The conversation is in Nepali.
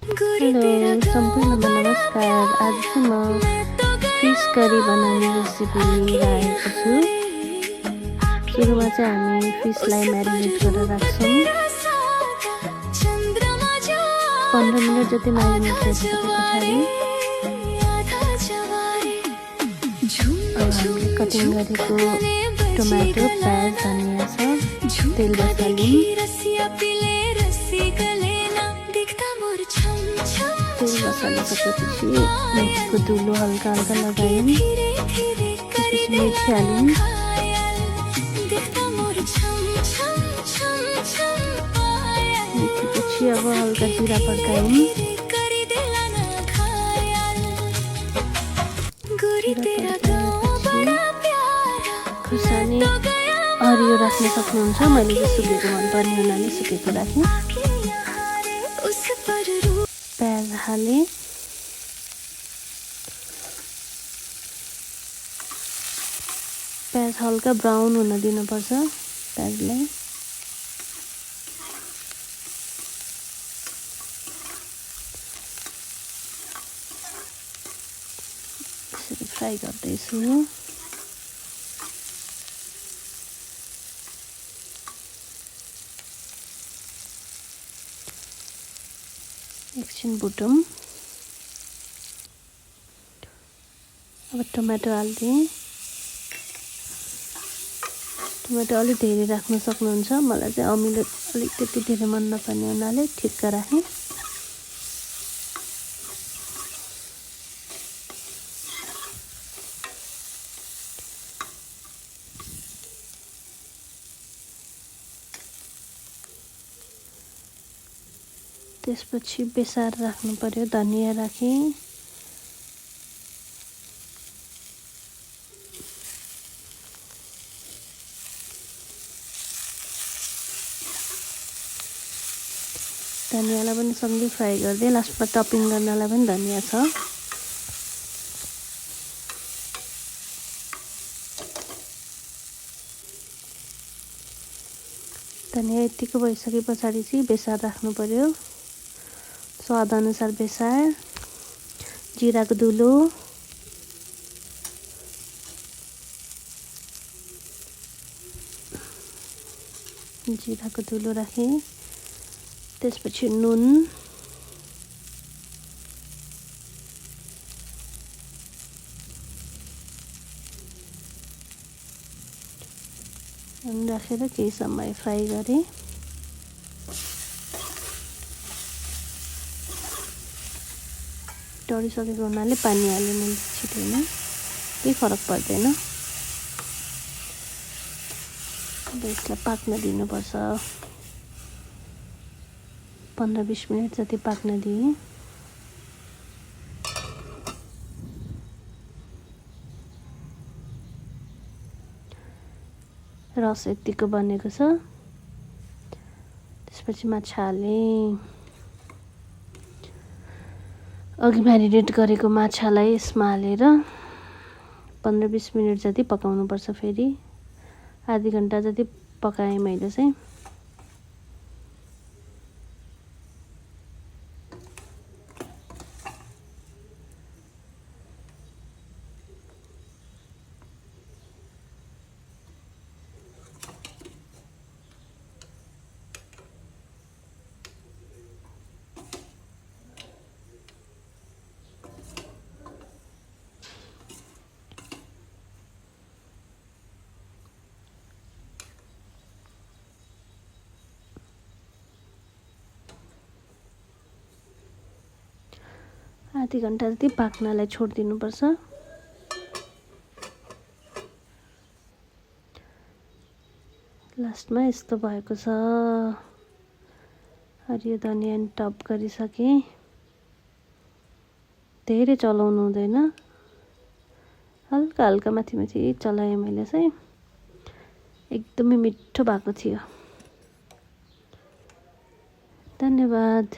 हेलो सम्पूर्णमा नमस्कार। आज चाहिँ म फिस करी बनाउने रेसिपी लिएर आएको छु। सुरुमा चाहिँ हामी फिसलाई म्यारिनेट गरेर राख्छौँ। 15 मिनट जति म्यारिनेट गरिसके पछाडि हामीले कटिङ गरेको टमाटो, प्याज, धनियाँ छ, तेल बसाल्यौँ। तेल बसालिसकेपछि मेथीको धुलो हल्का हल्का लगायौँ। त्यसपछि मेथी हाल्यौँ। मेथीपछि अब हल्का जिरा पड्कायौँ। खुर्सानी हरियो राख्न सक्नुहुन्छ। मैले चाहिँ सुकेको मनपर्ने हुनाले सुकेको राखेँ। प्याज हालेँ। प्याज हल्का ब्राउन हुन दिनुपर्छ प्याजलाई। यसरी फ्राई गर्दैछु। एकछिन भुटौँ। अब टमाटो हाल्दिएँ। टमाटो अलिक धेरै राख्न सक्नुहुन्छ। मलाई चाहिँ अमिलो अलिक त्यति धेरै मन नपर्ने हुनाले ठिक्क राखेँ। त्यसपछि बेसार राख्नु पर्यो। धनियाँ राखेँ। धनियाँलाई पनि सँगै फ्राई गर्दै लास्टमा टपिङ गर्नलाई पनि धनियाँ छ। धनियाँ यतिको भइसके पछाडि चाहिँ बेसार राख्नु पर्यो। स्वाद अनुसार बेसार, जिराको धुलो, जिराको धुलो राखेँ। त्यसपछि नुन, राखेर केही समय फ्राई गरेँ। डढिसकेको हुनाले पानी हालेँ मैले छिटोमा। केही फरक पर्दैन। अब यसलाई पाक्न दिनुपर्छ। 15-20 मिनट जति पाक्न दिएँ। रस यतिको बनेको छ। त्यसपछि माछा हालेँ। अघि म्यारिनेट गरेको माछालाई यसमा हालेर 15-20 मिनट जति पकाउनुपर्छ। फेरि आधी घन्टा जति पकाएँ मैले चाहिँ। आधी घन्टा जति पाक्नलाई छोडिदिनुपर्छ। लास्टमा यस्तो भएको छ। हरियो धनियाँ टप गरिसकेँ। धेरै चलाउनु हुँदैन। हल्का हल्का माथि माथि चलाएँ मैले चाहिँ। एकदमै मिठो भएको थियो। धन्यवाद।